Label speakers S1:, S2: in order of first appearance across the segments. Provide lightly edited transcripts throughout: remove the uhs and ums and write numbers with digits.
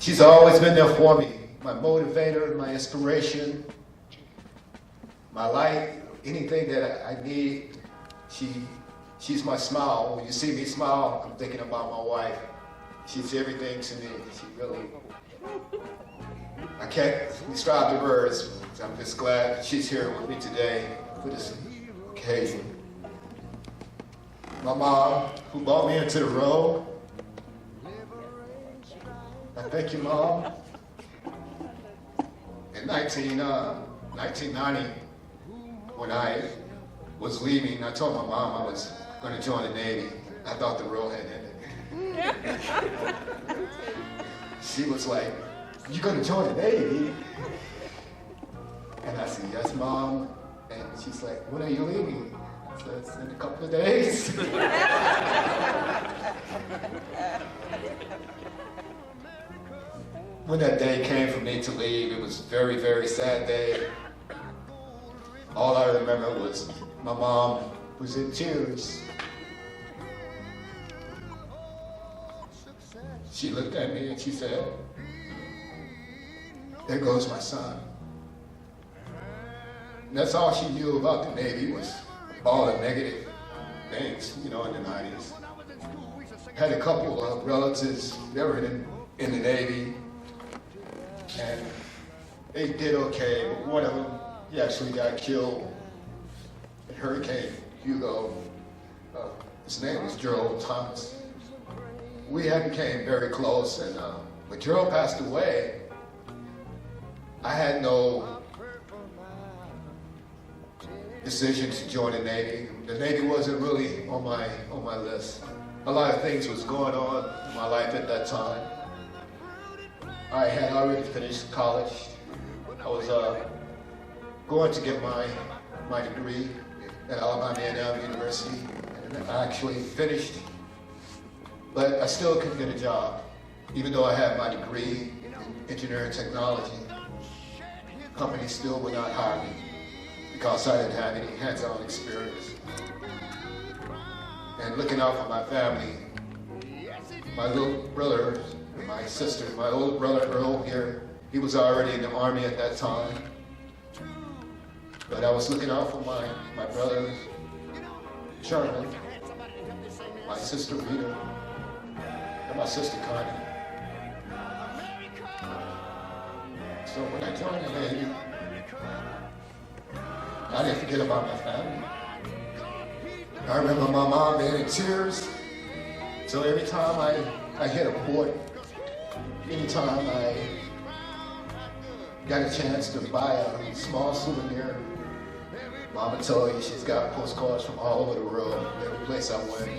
S1: She's always been there for me, my motivator, my inspiration, my light, anything that I need. She's my smile. When you see me smile, I'm thinking about my wife. She's everything to me. She really, I can't describe the words. I'm just glad she's here with me today for this occasion. My mom, who brought me into the role. I thank you, Mom. In 1990, when I was leaving, I told my mom I was going to join the Navy. I thought the role had ended. She was like, "You going to join the Navy?" And I said, "Yes, Mom." And she's like, "When are you leaving?" I said, "It's in a couple of days." When that day came for me to leave, it was a very, very sad day. All I remember was my mom was in tears. She looked at me and she said, "There goes my son." And that's all she knew about the Navy was all the negative things, in the 90s. Had a couple of relatives that were in the Navy, and they did okay, but one of them, he actually got killed in Hurricane Hugo. His name was Gerald Thomas. We had became very close, and when Gerald passed away, I had no decision to join the Navy. The Navy wasn't really on my list. A lot of things was going on in my life at that time. I had already finished college. I was going to get my degree at Alabama A&M University, and I actually finished, but I still couldn't get a job, even though I had my degree in engineering technology. Companies still would not hire me because I didn't have any hands-on experience. And looking out for my family, my little brother, my sister, my older brother Earl here, he was already in the Army at that time. But I was looking out for my brother Sherman, my sister Rita, and my sister Connie. So when I joined the Navy, I didn't forget about my family. I remember my mom being in tears. So every time I hit a port, anytime I got a chance to buy a small souvenir, Mama told you she's got postcards from all over the world, every place I went.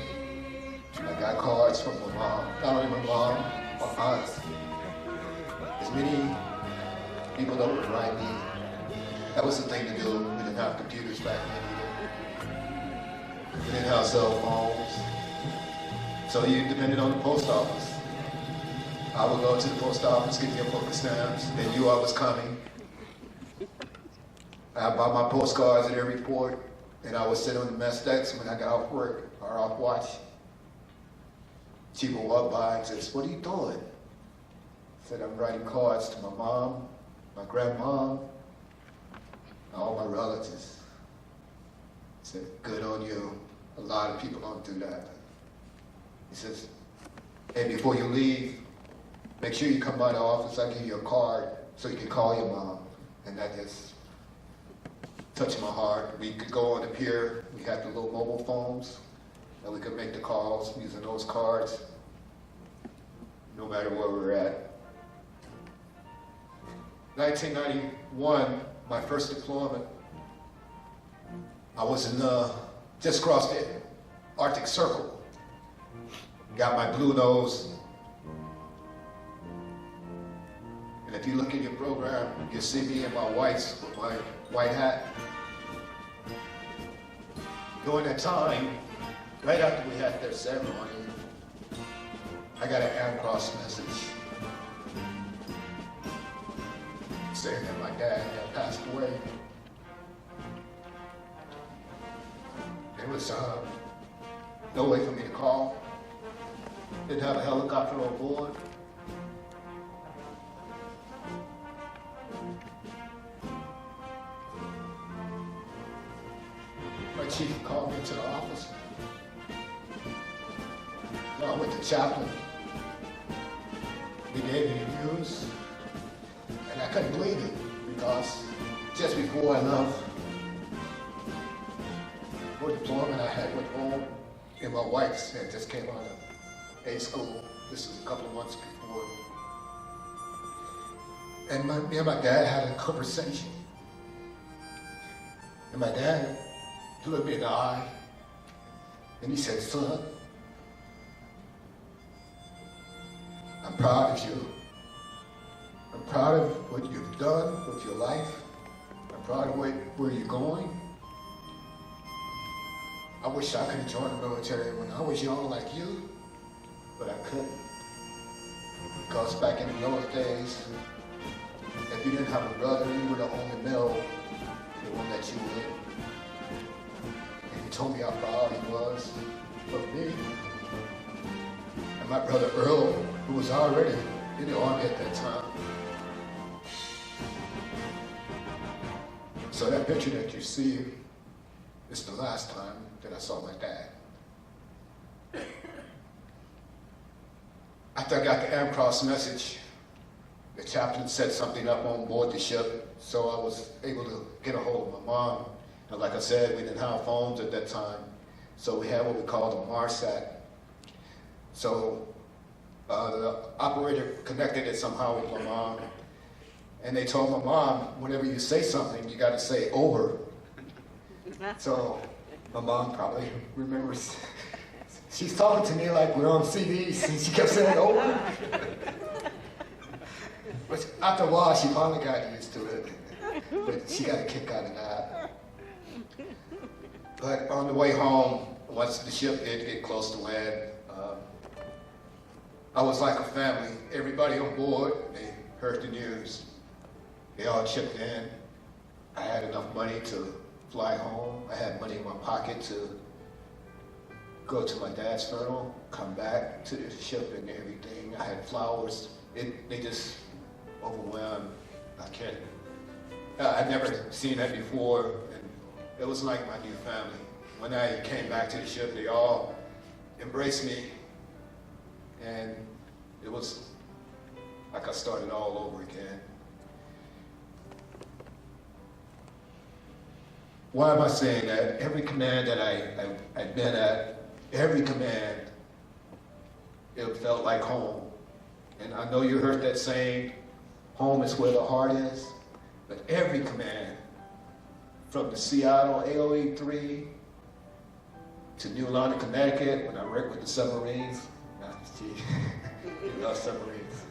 S1: I got cards from my mom, not only my mom, my aunts. As many people that would write me. That was the thing to do. We didn't have computers back then either. We didn't have cell phones. So you depended on the post office. I would go to the post office, get your poker stamps. They knew I was coming. I bought my postcards at every port, and I would sit on the mess decks when I got off work or off watch. She would walk by and says, "What are you doing?" I said, "I'm writing cards to my mom, my grandmom, all my relatives." I said, "Good on you. A lot of people don't do that." He says, "Hey, before you leave, make sure you come by the office. I'll give you a card so you can call your mom." And that just touched my heart. We could go on the pier. We had the little mobile phones, and we could make the calls using those cards, no matter where we were at. 1991, my first deployment, I was in just across the Arctic Circle. Got my blue nose. And if you look at your program, you'll see me in my whites with my white hat. During that time, right after we had their ceremony, I got an Air Cross message saying that my dad had passed away. There was no way for me to call. Didn't have a helicopter on board. chief called me into the office. Along with the chaplain. He gave me the news, and I couldn't believe it because just before I left for deployment, I had went home, and my wife had just came out of A school. This was a couple of months before. And me and my dad had a conversation. And my dad looked me in the eye, and he said, "Son, I'm proud of you. I'm proud of what you've done with your life. I'm proud of where you're going. I wish I could have joined the military when I was young like you, but I couldn't. Because back in those days, if you didn't have a brother, you were the only male that won't let you in." And he told me how proud he was of me. And my brother Earl, who was already in the Army at that time. So that picture that you see is the last time that I saw my dad. After I got the Amcross message, the chaplain set something up on board the ship, so I was able to get a hold of my mom. And like I said, we didn't have phones at that time, so we had what we called a MARSAT. So the operator connected it somehow with my mom, and they told my mom, whenever you say something, you got to say over. So my mom probably remembers. She's talking to me like we're on CDs, and she kept saying over. But after a while, she finally got used to it. But she got a kick out of that. But on the way home, once the ship did get close to land, I was like a family. Everybody on board, they heard the news. They all chipped in. I had enough money to fly home. I had money in my pocket to go to my dad's funeral, come back to the ship and everything. I had flowers. They just overwhelmed. I'd never seen that before. And it was like my new family. When I came back to the ship, they all embraced me. And it was like I started all over again. Why am I saying that? Every command that I'd been at, every command, it felt like home. And I know you heard that saying, home is where the heart is, but every command, from the Seattle AOE 3 to New London, Connecticut, when I worked with the submarines, love submarines.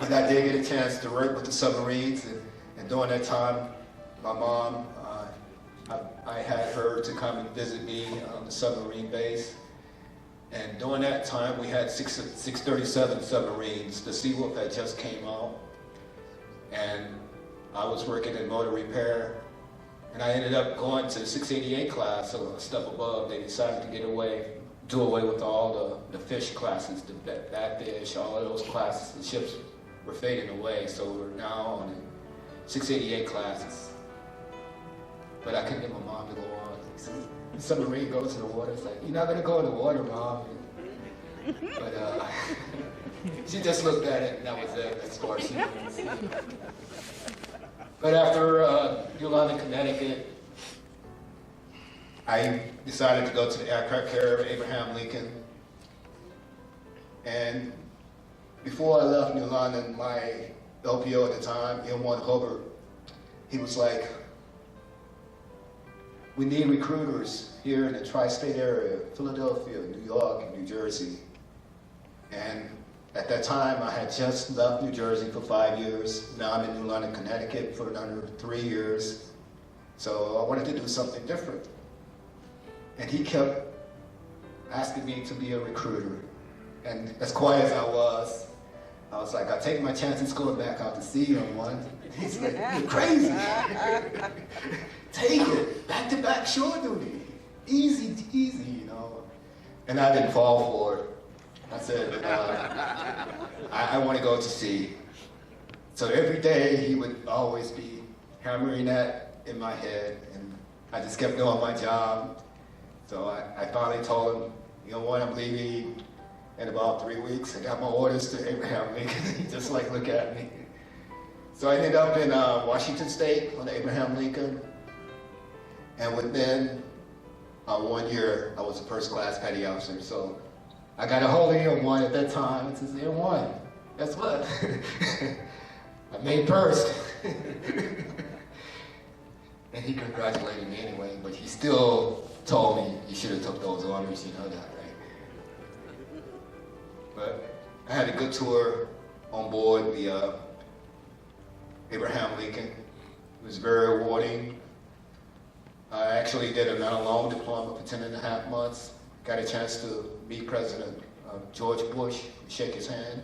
S1: But I did get a chance to work with the submarines, and during that time, my mom, I had her to come and visit me on the submarine base. And during that time, we had 637 submarines. The Seawolf had just came out, and I was working in motor repair. And I ended up going to the 688 class, so a step above. They decided to do away with all the fish classes, the bat fish, all of those classes. The ships were fading away, so we're now on the 688 classes. But I couldn't get my mom to go on. The submarine goes in the water. It's like, "You're not going to go in the water, Mom." But she just looked at it, and that was it as far as she knew. But after New London, Connecticut, I decided to go to the aircraft carrier Abraham Lincoln. And before I left New London, my LPO at the time, M1 Hubbard, he was like, "We need recruiters here in the tri-state area, Philadelphia, New York, and New Jersey." And at that time, I had just left New Jersey for 5 years. Now I'm in New London, Connecticut for another 3 years. So I wanted to do something different. And he kept asking me to be a recruiter. And as quiet as I was like, "I'll take my chances going back out to sea on one." He's like, "You're crazy." "Take it, back-to-back shore duty. Easy, you know." And I didn't fall for it. I said, I want to go to sea. So every day he would always be hammering at in my head, and I just kept doing my job. So I finally told him, you know what, I'm leaving in about 3 weeks. I got my orders to Abraham Lincoln. He just like, look at me. So I ended up in Washington State on the Abraham Lincoln. And within 1 year, I was a first class petty officer. So I got a hold of M1 at that time. It says, M1, guess what? I made first. And he congratulated me anyway, but he still told me, you should have took those orders, you know that, right? But I had a good tour on board the Abraham Lincoln. It was very rewarding. I actually did a non-loan deployment for 10.5 months. Got a chance to meet President George Bush, shake his hand.